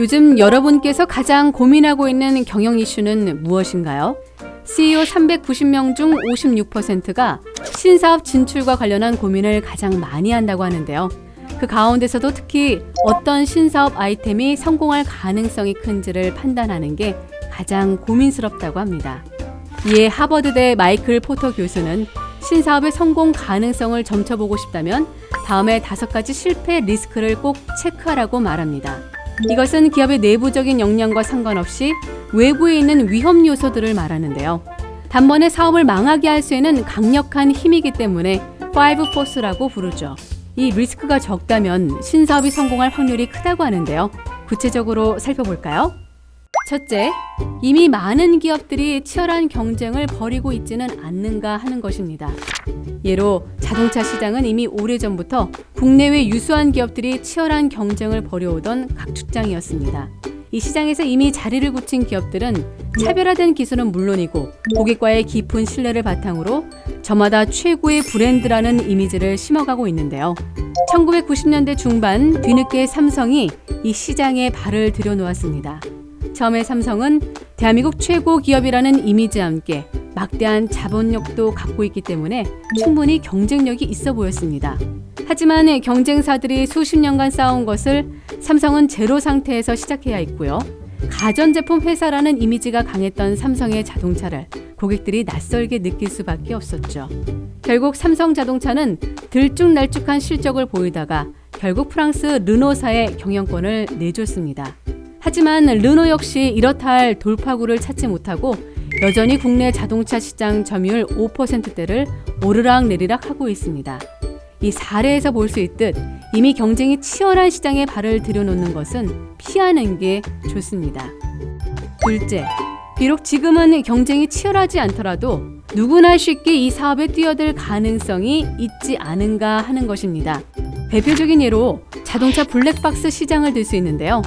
요즘 여러분께서 가장 고민하고 있는 경영 이슈는 무엇인가요? CEO 390명 중 56%가 신사업 진출과 관련한 고민을 가장 많이 한다고 하는데요. 그 가운데서도 특히 어떤 신사업 아이템이 성공할 가능성이 큰지를 판단하는 게 가장 고민스럽다고 합니다. 이에 하버드대 마이클 포터 교수는 신사업의 성공 가능성을 점쳐보고 싶다면 다음에 5가지 실패 리스크를 꼭 체크하라고 말합니다. 이것은 기업의 내부적인 역량과 상관없이 외부에 있는 위험 요소들을 말하는데요. 단번에 사업을 망하게 할 수 있는 강력한 힘이기 때문에 5포스라고 부르죠. 이 리스크가 적다면 신사업이 성공할 확률이 크다고 하는데요. 구체적으로 살펴볼까요? 첫째, 이미 많은 기업들이 치열한 경쟁을 벌이고 있지는 않는가 하는 것입니다. 예로 자동차 시장은 이미 오래전부터 국내외 유수한 기업들이 치열한 경쟁을 벌여오던 각축장이었습니다. 이 시장에서 이미 자리를 굳힌 기업들은 차별화된 기술은 물론이고 고객과의 깊은 신뢰를 바탕으로 저마다 최고의 브랜드라는 이미지를 심어가고 있는데요. 1990년대 중반 뒤늦게 삼성이 이 시장에 발을 들여놓았습니다. 처음에 삼성은 대한민국 최고 기업이라는 이미지와 함께 막대한 자본력도 갖고 있기 때문에 충분히 경쟁력이 있어 보였습니다. 하지만 경쟁사들이 수십 년간 쌓아온 것을 삼성은 제로 상태에서 시작해야 했고요. 가전제품 회사라는 이미지가 강했던 삼성의 자동차를 고객들이 낯설게 느낄 수밖에 없었죠. 결국 삼성자동차는 들쭉날쭉한 실적을 보이다가 결국 프랑스 르노사에 경영권을 내줬습니다. 하지만 르노 역시 이렇다 할 돌파구를 찾지 못하고 여전히 국내 자동차 시장 점유율 5%대를 오르락내리락 하고 있습니다. 이 사례에서 볼 수 있듯 이미 경쟁이 치열한 시장에 발을 들여놓는 것은 피하는 게 좋습니다. 둘째, 비록 지금은 경쟁이 치열하지 않더라도 누구나 쉽게 이 사업에 뛰어들 가능성이 있지 않은가 하는 것입니다. 대표적인 예로 자동차 블랙박스 시장을 들 수 있는데요.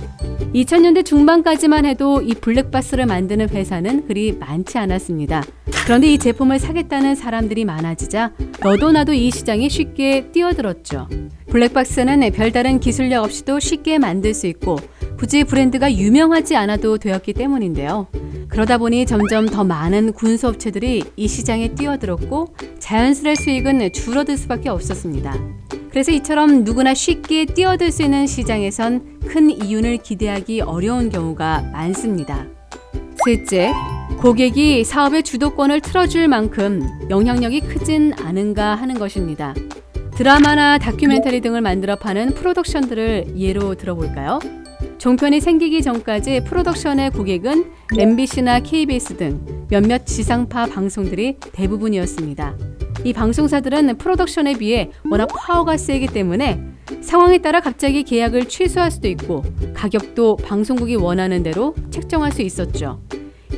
2000년대 중반까지만 해도 이 블랙박스를 만드는 회사는 그리 많지 않았습니다. 그런데 이 제품을 사겠다는 사람들이 많아지자 너도 나도 이 시장에 쉽게 뛰어들었죠. 블랙박스는 별다른 기술력 없이도 쉽게 만들 수 있고 굳이 브랜드가 유명하지 않아도 되었기 때문인데요. 그러다 보니 점점 더 많은 군수업체들이 이 시장에 뛰어들었고 자연스레 수익은 줄어들 수밖에 없었습니다. 그래서 이처럼 누구나 쉽게 뛰어들 수 있는 시장에선 큰 이윤을 기대하기 어려운 경우가 많습니다. 셋째, 고객이 사업의 주도권을 틀어줄 만큼 영향력이 크진 않은가 하는 것입니다. 드라마나 다큐멘터리 등을 만들어 파는 프로덕션들을 예로 들어볼까요? 종편이 생기기 전까지 프로덕션의 고객은 MBC나 KBS 등 몇몇 지상파 방송들이 대부분이었습니다. 이 방송사들은 프로덕션에 비해 워낙 파워가 세기 때문에 상황에 따라 갑자기 계약을 취소할 수도 있고 가격도 방송국이 원하는 대로 책정할 수 있었죠.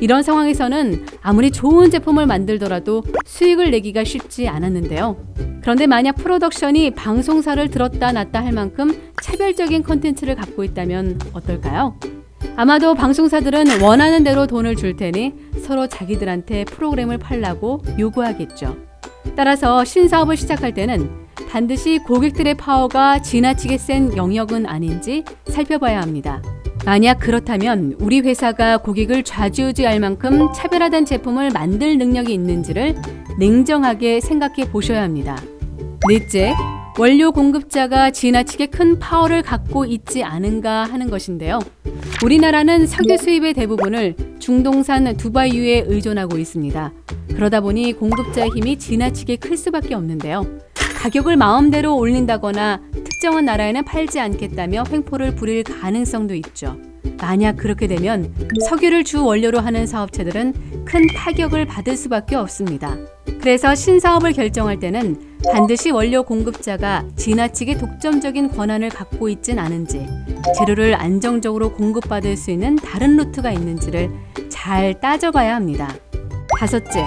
이런 상황에서는 아무리 좋은 제품을 만들더라도 수익을 내기가 쉽지 않았는데요. 그런데 만약 프로덕션이 방송사를 들었다 놨다 할 만큼 차별적인 콘텐츠를 갖고 있다면 어떨까요? 아마도 방송사들은 원하는 대로 돈을 줄 테니 서로 자기들한테 프로그램을 팔라고 요구하겠죠. 따라서 신사업을 시작할 때는 반드시 고객들의 파워가 지나치게 센 영역은 아닌지 살펴봐야 합니다. 만약 그렇다면 우리 회사가 고객을 좌지우지할 만큼 차별화된 제품을 만들 능력이 있는지를 냉정하게 생각해 보셔야 합니다. 넷째, 원료 공급자가 지나치게 큰 파워를 갖고 있지 않은가 하는 것인데요. 우리나라는 석유 수입의 대부분을 중동산 두바이유에 의존하고 있습니다. 그러다 보니 공급자의 힘이 지나치게 클 수밖에 없는데요. 가격을 마음대로 올린다거나 특정한 나라에는 팔지 않겠다며 횡포를 부릴 가능성도 있죠. 만약 그렇게 되면 석유를 주 원료로 하는 사업체들은 큰 타격을 받을 수밖에 없습니다. 그래서 신사업을 결정할 때는 반드시 원료 공급자가 지나치게 독점적인 권한을 갖고 있진 않은지, 재료를 안정적으로 공급받을 수 있는 다른 루트가 있는지를 잘 따져봐야 합니다. 다섯째,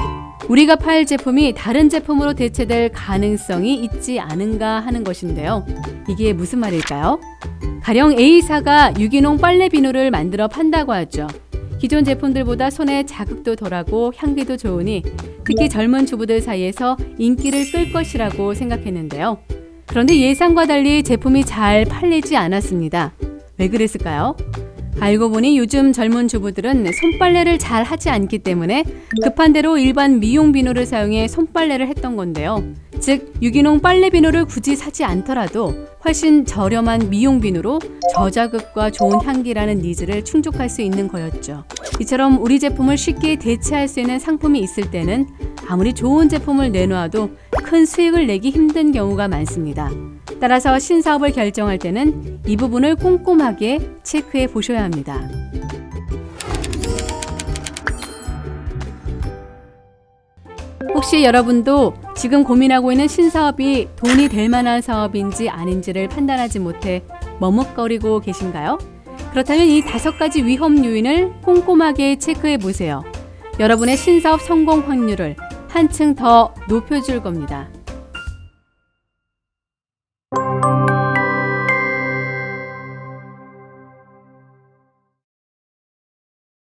우리가 팔 제품이 다른 제품으로 대체될 가능성이 있지 않은가 하는 것인데요. 이게 무슨 말일까요? 가령 A사가 유기농 빨래 비누를 만들어 판다고 하죠. 기존 제품들보다 손에 자극도 덜하고 향기도 좋으니 특히 젊은 주부들 사이에서 인기를 끌 것이라고 생각했는데요. 그런데 예상과 달리 제품이 잘 팔리지 않았습니다. 왜 그랬을까요? 알고 보니 요즘 젊은 주부들은 손빨래를 잘 하지 않기 때문에 급한 대로 일반 미용 비누를 사용해 손빨래를 했던 건데요. 즉, 유기농 빨래 비누를 굳이 사지 않더라도 훨씬 저렴한 미용 비누로 저자극과 좋은 향기라는 니즈를 충족할 수 있는 거였죠. 이처럼 우리 제품을 쉽게 대체할 수 있는 상품이 있을 때는 아무리 좋은 제품을 내놓아도 큰 수익을 내기 힘든 경우가 많습니다. 따라서 신사업을 결정할 때는 이 부분을 꼼꼼하게 체크해 보셔야 합니다. 혹시 여러분도 지금 고민하고 있는 신사업이 돈이 될 만한 사업인지 아닌지를 판단하지 못해 머뭇거리고 계신가요? 그렇다면 이 5가지 위험 요인을 꼼꼼하게 체크해 보세요. 여러분의 신사업 성공 확률을 한층 더 높여줄 겁니다.